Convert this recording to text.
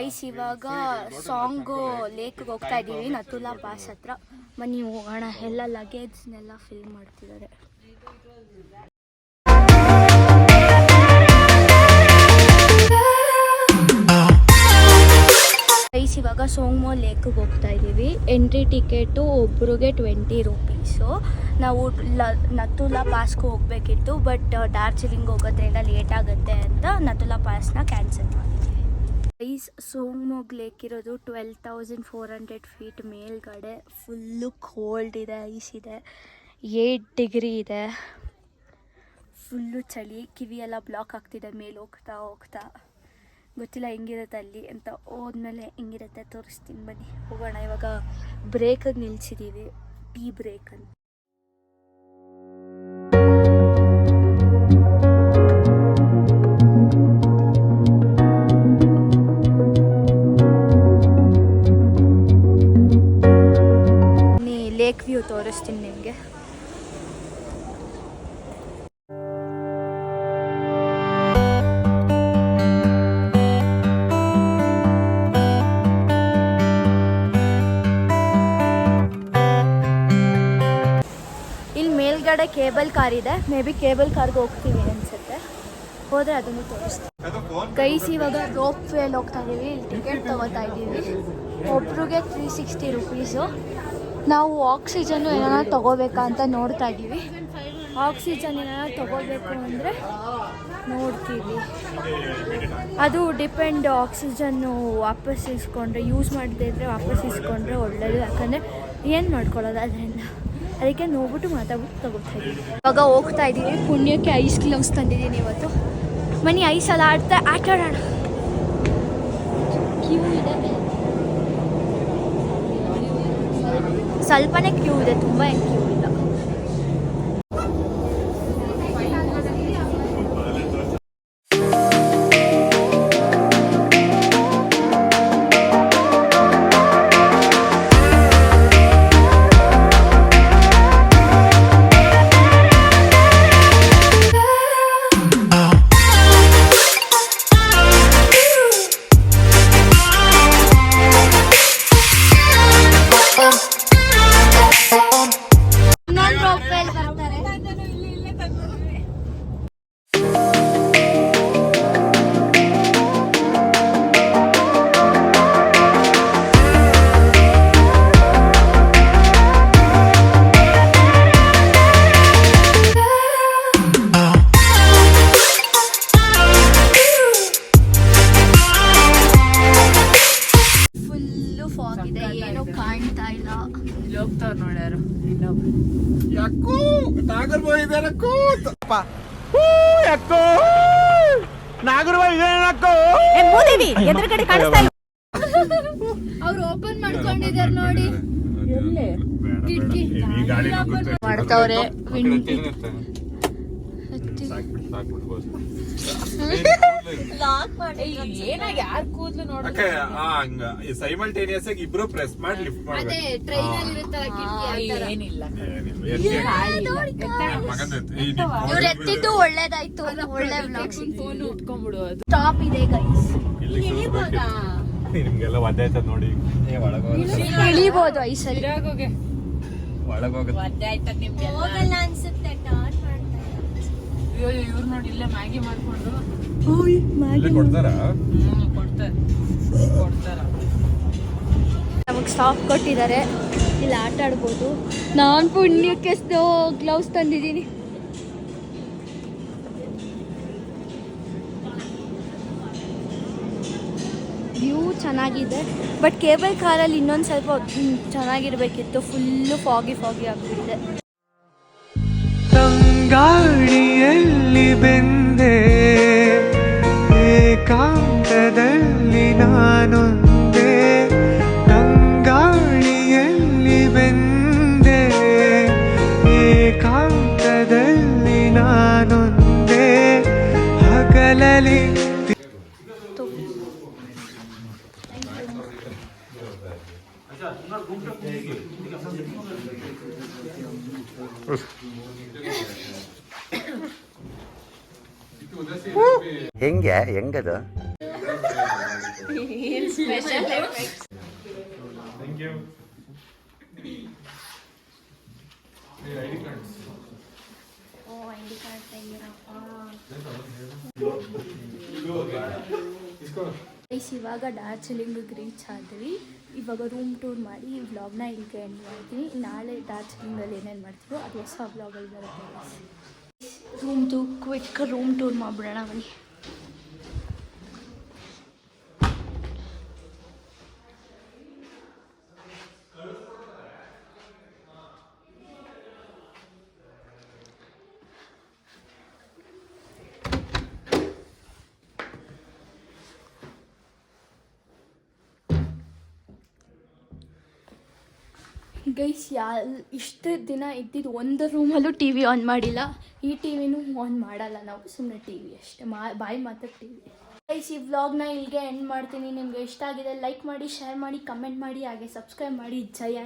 Guys ಇವಾಗ song ಲೇಕ್ಗೆ ಹೋಗ್ತಾ ಇದ್ದೀವಿ, ನಥುಲಾ ಪಾಸ್ ಹತ್ರ. ಬನ್ನಿ ಹೋಗೋಣ. ಎಲ್ಲ ಲಗೇಜ್ನೆಲ್ಲ ಫಿಲ್ ಮಾಡ್ತಿದ್ದಾರೆ. ಗೈಸ್ ಇವಾಗ ಸೋಂಗ್ಮೋ ಲೇಕ್ಗೆ ಹೋಗ್ತಾ ಇದ್ದೀವಿ. ಎಂಟ್ರಿ ಟಿಕೆಟು ಒಬ್ರಿಗೆ 20 ರೂಪೀಸು. ನಾವು ನಥುಲಾ ಪಾಸ್ಗೆ ಹೋಗಬೇಕಿತ್ತು, ಬಟ್ ಡಾರ್ಜಿಲಿಂಗ್ ಹೋಗೋದ್ರಿಂದ ಲೇಟ್ ಆಗುತ್ತೆ ಅಂತ ನಥುಲಾ ಪಾಸ್ನ ಕ್ಯಾನ್ಸಲ್ ಮಾಡಿದ್ದೀವಿ. ಗೈಸ್ ಸೋಂಗ್ಮೋಗ್ ಲೇಕ್ ಇರೋದು 12,400 ಫೀಟ್ ಮೇಲ್ಗಡೆ. ಫುಲ್ಲು ಕೋಲ್ಡ್ ಇದೆ, ಐಸ್ ಇದೆ, 8 ಡಿಗ್ರಿ ಇದೆ. ಫುಲ್ಲು ಚಳಿ, ಕಿವಿಯೆಲ್ಲ ಬ್ಲಾಕ್ ಆಗ್ತಿದೆ ಮೇಲೆ ಹೋಗ್ತಾ ಹೋಗ್ತಾ. ಗೊತ್ತಿಲ್ಲ ಹೆಂಗಿರುತ್ತೆ ಅಲ್ಲಿ ಅಂತ. ಹೋದ್ಮೇಲೆ ಹೆಂಗಿರುತ್ತೆ ತೋರಿಸ್ತೀನಿ ಬನ್ನಿ, ಹೋಗೋಣ. ಇವಾಗ ಬ್ರೇಕಿಗೆ ನಿಲ್ಸಿದ್ದೀವಿ, ಟೀ ಬ್ರೇಕ್ ಅಂತ. ಲೇಕ್ ವ್ಯೂ ತೋರಿಸ್ತೀನಿ ನಿಮಗೆ. ಇಲ್ಲಿ ಮೇಲ್ಗಡೆ ಕೇಬಲ್ ಕಾರ್ ಇದೆ, ಮೇ ಬಿ ಕೇಬಲ್ ಕಾರ್ಗೆ ಹೋಗ್ತೀವಿ ಅನ್ಸುತ್ತೆ. ಹೋದರೆ ಅದನ್ನು ತೋರಿಸ್ತೀವಿ. ಗೈಸ್ ಇವಾಗ ರೋಪ್ ವೇಲ್ ಹೋಗ್ತಾ ಇದ್ದೀವಿ. ಇಲ್ಲಿ ಟಿಕೆಟ್ ತೊಗೋತಾ ಇದ್ದೀವಿ. ಒಬ್ರಿಗೆ 360 ರೂಪೀಸು. ನಾವು ಆಕ್ಸಿಜನ್ನು ಏನಾರ ತೊಗೋಬೇಕಾ ಅಂತ ನೋಡ್ತಾ ಇದ್ದೀವಿ. ಆಕ್ಸಿಜನ್ ಏನಾರ ತೊಗೋಬೇಕು ಅಂದರೆ ನೋಡ್ತೀವಿ. ಅದು ಡಿಪೆಂಡ್. ಆಕ್ಸಿಜನ್ನು ವಾಪಸ್ ಇಸ್ಕೊಂಡ್ರೆ, ಯೂಸ್ ಮಾಡದೇ ಇದ್ದರೆ ವಾಪಸ್ ಇಸ್ಕೊಂಡ್ರೆ ಒಳ್ಳೆಯದು. ಯಾಕಂದರೆ ಏನು ಮಾಡ್ಕೊಳ್ಳೋದು ಅದರಿಂದ. ಅದಕ್ಕೆ ನೋಡ್ಬಿಟ್ಟು ಮಾತಾಡ್ಬಿಟ್ಟು ತೊಗೋತಾ ಇದ್ದೀವಿ. ಇವಾಗ ಹೋಗ್ತಾ ಇದ್ದೀವಿ. ಪುಣ್ಯಕ್ಕೆ ಐಸ್ ಗ್ಲೌಸ್ ತಂದಿದ್ದೀನಿ ಇವತ್ತು. ಮನಿ ಐಸೆಲ್ಲ ಆಟ ಆಡೋಣ. ಕ್ಯೂ ಇದೆ, ಸ್ವಲ್ಪನೇ ಕ್ಯೂ ಇದೆ, ತುಂಬ ಏನು ಕ್ಯೂ ಇಲ್ಲ. ಏನು ಕಾಣ್ತಾ ಇಲ್ಲ. ಹೋಗ್ತಾರ ನೋಡ್ಯಾರು. ಅವ್ರು ಓಪನ್ ಮಾಡ್ಕೊಂಡಿದಾರೆ ನೋಡಿ. ಕಿಟಕಿ ಮಾಡ್ತಾವ್ರೆ. ಯಾರ್ ಕೂದ್ಲು ನೋಡ ಸೈಮಲ್ಟೇನಿಯಸ್ ಆಗಿ ಇಬ್ರು ಪ್ರೆಸ್ ಮಾಡಿ ಲಿಫ್ಟ್ ಮಾಡ್ಬೇಕು. ಏನಿಲ್ಲ. ಇವ್ರು ಎತ್ತಿದ್ದು ಒಳ್ಳೇದಾಯ್ತು. ಒಳ್ಳೆ ಫೋನ್ ಉಟ್ಕೊಂಡ್ಬಿಡು. ಅದು ಸ್ಟಾಪ್ ಇದೆ ಗೈಸ್. ನಿಮ್ಗೆಲ್ಲ ಒದ್ದೆ ಆಯ್ತದ ನೋಡಿ. ಇಳಿಬಹುದು ಐಸಲ್ಲಿ. ಒದ್ದೆ ಆಯ್ತದ ನಿಮ್ಗೆಲ್ಲ ಅನ್ಸುತ್ತೆ. ಇವ್ರು ನೋಡಿ ಇಲ್ಲೇ ಮ್ಯಾಗಿ ಮಾಡ್ಕೊಂಡು ಕೊಡ್ತಾರ. ನಮಗೆ ಸ್ಟಾಪ್ ಕೊಟ್ಟಿದ್ದಾರೆ. ಇಲ್ಲಿ ಆಟ ಆಡ್ಬೋದು. ನಾನು ಪುಣ್ಯಕ್ಕೆ ಗ್ಲೌಸ್ ತಂದಿದ್ದೀನಿ. ವ್ಯೂ ಚೆನ್ನಾಗಿದೆ, ಬಟ್ ಕೇಬಲ್ ಕಾರಲ್ಲಿ ಇನ್ನೊಂದು ಸ್ವಲ್ಪ ಚೆನ್ನಾಗಿರ್ಬೇಕಿತ್ತು. ಫುಲ್ಲು ಫಾಗಿ ಆಗ್ತಿದೆ. ತಂಗಾಳಿಯಲ್ಲಿ ಬೆಂದೆ ಏಕಾಂತದಲ್ಲಿ ನಾನೊಂದೇ. ತಂಗಾಳಿಯಲ್ಲಿ ಬೆಂದೆ ಏಕಾಂತದಲ್ಲಿ ನಾನೊಂದೇ. ಹಗಲಲಿ ಹೆಂಗದ ಥ್ಯಾಂಕ್ ಯು. ಓ ಐಡಿ ಕಾರ್ಡ್ ತೆಗಿರಪ್ಪ. ಇವಾಗ ಡಾರ್ಜಿಲಿಂಗಿಗೆ ರೀಚ್ ಆದ್ವಿ. ಇವಾಗ ರೂಮ್ ಟೂರ್ ಮಾಡಿ ಈ ವ್ಲಾಗ್ನ ಇಲ್ಲಿಗೆ ಎಂಡ್ ಮಾಡ್ತೀನಿ. ನಾಳೆ ಡಾರ್ಜಿಲಿಂಗಲ್ಲಿ ಏನೇನು ಮಾಡ್ತೀವೋ ಅದು ಹೊಸ ವ್ಲಾಗಲ್ಲಿ ಬರುತ್ತೆ. ಕ್ವಿಕ್ ರೂಮ್ ಟೂರ್ ಮಾಡ್ಬಿಡೋಣ ಬನ್ನಿ. ಗೈಸ್ ಇಷ್ಟು ದಿನ ಇದ್ದಿದ್ದು ಒಂದು ರೂಮಲ್ಲೂ ಟಿ ವಿ ಆನ್ ಮಾಡಿಲ್ಲ. ಈ ಟಿ ವಿನೂ ಆನ್ ಮಾಡಲ್ಲ ನಾವು, ಸುಮ್ಮನೆ ಟಿ ವಿ ಅಷ್ಟೇ, ಬಾಯಿ ಮಾತ್ರ ಟಿ ವಿ. ಗೈಸ್ ಈ ವ್ಲಾಗ್ನ ಇಲ್ಲಿಗೆ ಎಂಡ್ ಮಾಡ್ತೀನಿ. ನಿಮಗೆ ಇಷ್ಟ ಆಗಿದೆ ಲೈಕ್ ಮಾಡಿ, ಶೇರ್ ಮಾಡಿ, ಕಮೆಂಟ್ ಮಾಡಿ, ಹಾಗೆ ಸಬ್ಸ್ಕ್ರೈಬ್ ಮಾಡಿ. ಜಯ.